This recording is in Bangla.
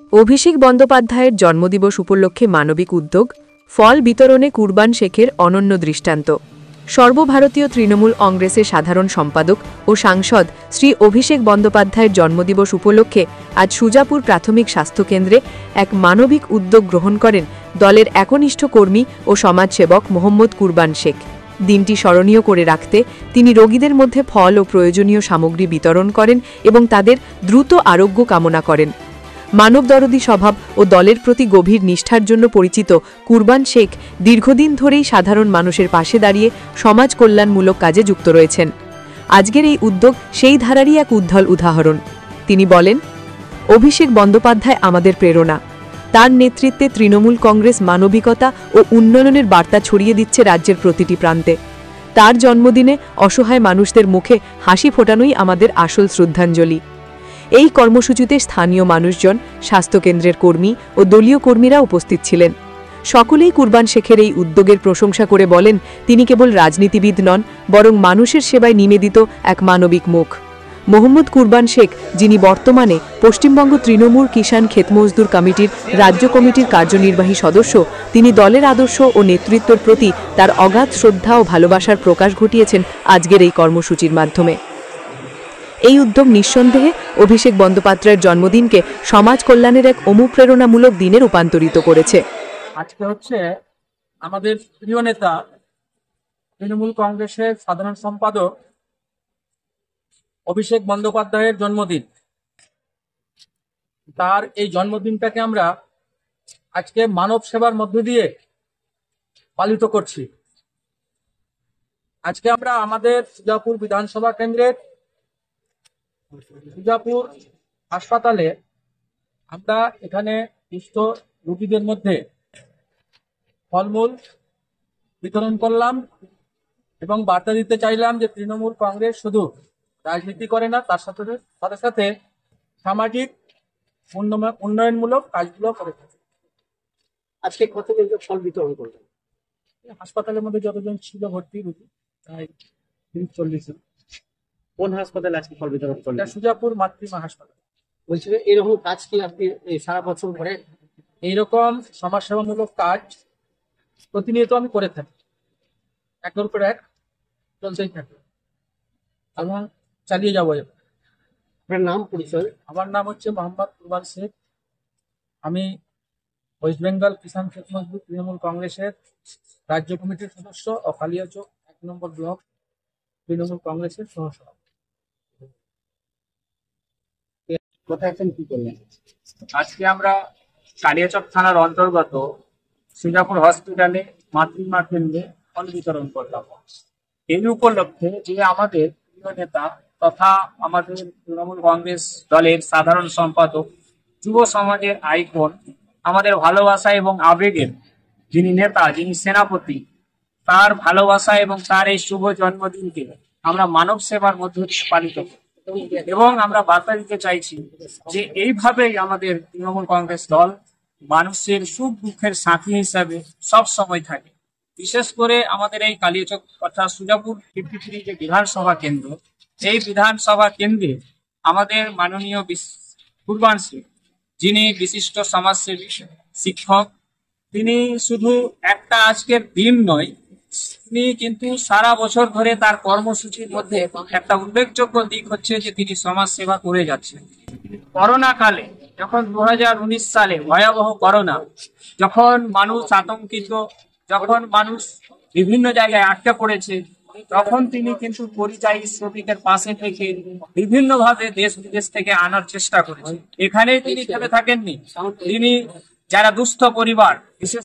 অভিষেক বন্দ্যোপাধ্যায়ের জন্মদিবস উপলক্ষে মানবিক উদ্যোগ, ফল বিতরণে কুরবান শেখের অনন্য দৃষ্টান্ত। সর্বভারতীয় তৃণমূল কংগ্রেসের সাধারণ সম্পাদক ও সাংসদ শ্রী অভিষেক বন্দ্যোপাধ্যায়ের জন্মদিবস উপলক্ষে আজ সুজাপুর প্রাথমিক স্বাস্থ্যকেন্দ্রে এক মানবিক উদ্যোগ গ্রহণ করেন দলের একনিষ্ঠ কর্মী ও সমাজসেবক মোহাম্মদ কুরবান শেখ। দিনটি স্মরণীয় করে রাখতে তিনি রোগীদের মধ্যে ফল ও প্রয়োজনীয় সামগ্রী বিতরণ করেন এবং তাদের দ্রুত আরোগ্য কামনা করেন। মানবদরদী স্বভাব ও দলের প্রতি গভীর নিষ্ঠার জন্য পরিচিত কুরবান শেখ দীর্ঘদিন ধরেই সাধারণ মানুষের পাশে দাঁড়িয়ে সমাজ কল্যাণমূলক কাজে যুক্ত রয়েছেন। আজকের এই উদ্যোগ সেই ধারারই এক উজ্জ্বল উদাহরণ। তিনি বলেন, অভিষেক বন্দ্যোপাধ্যায় আমাদের প্রেরণা। তার নেতৃত্বে তৃণমূল কংগ্রেস মানবিকতা ও উন্নয়নের বার্তা ছড়িয়ে দিচ্ছে রাজ্যের প্রতিটি প্রান্তে। তার জন্মদিনে অসহায় মানুষদের মুখে হাসি ফোটানোই আমাদের আসল শ্রদ্ধাঞ্জলি। এই কর্মসূচিতে স্থানীয় মানুষজন, স্বাস্থ্যকেন্দ্রের কর্মী ও দলীয় কর্মীরা উপস্থিত ছিলেন। সকলেই কুরবান শেখের এই উদ্যোগের প্রশংসা করে বলেন, তিনি কেবল রাজনীতিবিদ নন, বরং মানুষের সেবায় নিবেদিত এক মানবিক মুখ। মোহাম্মদ কুরবান শেখ, যিনি বর্তমানে পশ্চিমবঙ্গ তৃণমূল কিষাণ ক্ষেতমজদুর কমিটির রাজ্য কমিটির কার্যনির্বাহী সদস্য, তিনি দলের আদর্শ ও নেতৃত্বের প্রতি তার অগাধ শ্রদ্ধা ও ভালোবাসার প্রকাশ ঘটিয়েছেন আজকের এই কর্মসূচির মাধ্যমে। এই উদ্যোগ নিঃসন্দেহে অভিষেক বন্দ্যোপাধ্যায়ের জন্মদিনকে সমাজ কল্যাণের এক অনুপ্রেরণামূলক দিনে রূপান্তরিত করেছে। আজকে হচ্ছে আমাদের প্রিয় নেতা তৃণমূল কংগ্রেসের সাধারণ সম্পাদক অভিষেক বন্দ্যোপাধ্যায়ের জন্মদিন। তার এই জন্মদিনটাকে আমরা আজকে মানব সেবার মধ্য দিয়ে পালিত করছি। আজকে আমরা আমাদের সুজাপুর বিধানসভা কেন্দ্রের সুজাপুর হাসপাতালে আমরা এখানে সুস্থ রোগীদের মধ্যে ফলমূল বিতরণ করলাম এবং বার্তা দিতে চাইলাম যে তৃণমূল কংগ্রেস শুধু রাজনীতি করে না, তার সাথে সাথে সামাজিক উন্নয়নমূলক কাজগুলো করে থাকে। আজকে কতজন ফল বিতরণ করলেন? হাসপাতালের মধ্যে যতজন ছিল ভর্তি রোগী প্রায় 30-40 জন। কোন হাসপাতালে আজকে ফল বিতরণ করলেন? সুজাপুর মাতৃমা হাসপাতাল। বলছি, এরকম কাজ কি আপনি সারা বছর ধরে এইরকম সমাজসেবামূলক কাজ প্রতিনিয়ত আমি করে থাকি, একের উপর এক চলতেই থাকে এবং চালিয়ে যাবো। আপনার নাম, পরিচয়? আমার নাম হচ্ছে মোহাম্মদ কুরবান শেখ। আমি ওয়েস্ট বেঙ্গল কিষাণ ক্ষেতমজদুর তৃণমূল কংগ্রেসের রাজ্য কমিটির সদস্য ও কালিয়াচক 1 নম্বর ব্লক তৃণমূল কংগ্রেসের সহসভাপতি। কোথায় আছেন, কি করলেন? আজকে আমরা কালিয়াচক থানার অন্তর্গত সুজাপুর হসপিটালে মাতৃমা কেন্দ্রে ফল বিতরণ করলাম। এই উপলক্ষে যে আমাদের প্রিয় নেতা তথা আমাদের তৃণমূল কংগ্রেস দলের সাধারণ সম্পাদক, যুব সমাজের আইকন, আমাদের ভালোবাসা এবং আবেগের যিনি নেতা, যিনি সেনাপতি, তার ভালোবাসা এবং তার এই শুভ জন্মদিনকে আমরা মানব সেবার মধ্য দিয়ে পালিত করি এবং আমরা বার্তা দিতে চাইছি যে এইভাবেই আমাদের তৃণমূল কংগ্রেস দল মানুষের সুখ দুঃখের সাথী হিসাবে সব সময় থাকে। বিশেষ করে আমাদের এই কালিয়াচক অর্থাৎ সুজাপুর 53 যে বিধানসভা কেন্দ্র, এই বিধানসভা কেন্দ্রে আমাদের মাননীয় কুরবান শেখ, যিনি বিশিষ্ট সমাজসেবী, শিক্ষক, তিনি শুধু একটা আজকের দিন নয়, তিনি কিন্তু সারা বছর ধরে তার কর্মসূচির মধ্যে একটা উল্লেখযোগ্য দিক হচ্ছে যে তিনি সমাজ সেবা করে যাচ্ছেন। করোনা কালে যখন 2019 সালে ভয়াবহ করোনা, যখন মানুষ আতঙ্কিত, যখন মানুষ বিভিন্ন জায়গায় আটকে পড়েছে, তখন তিনি কিন্তু পরিযায়ী শ্রমিকের পাশে থেকে বিভিন্ন ভাবে দেশ বিদেশ থেকে আনার চেষ্টা করেছেন। এখানেই তিনি থেমে থাকেননি, তিনি যারা দুস্থ পরিবার, বিশেষ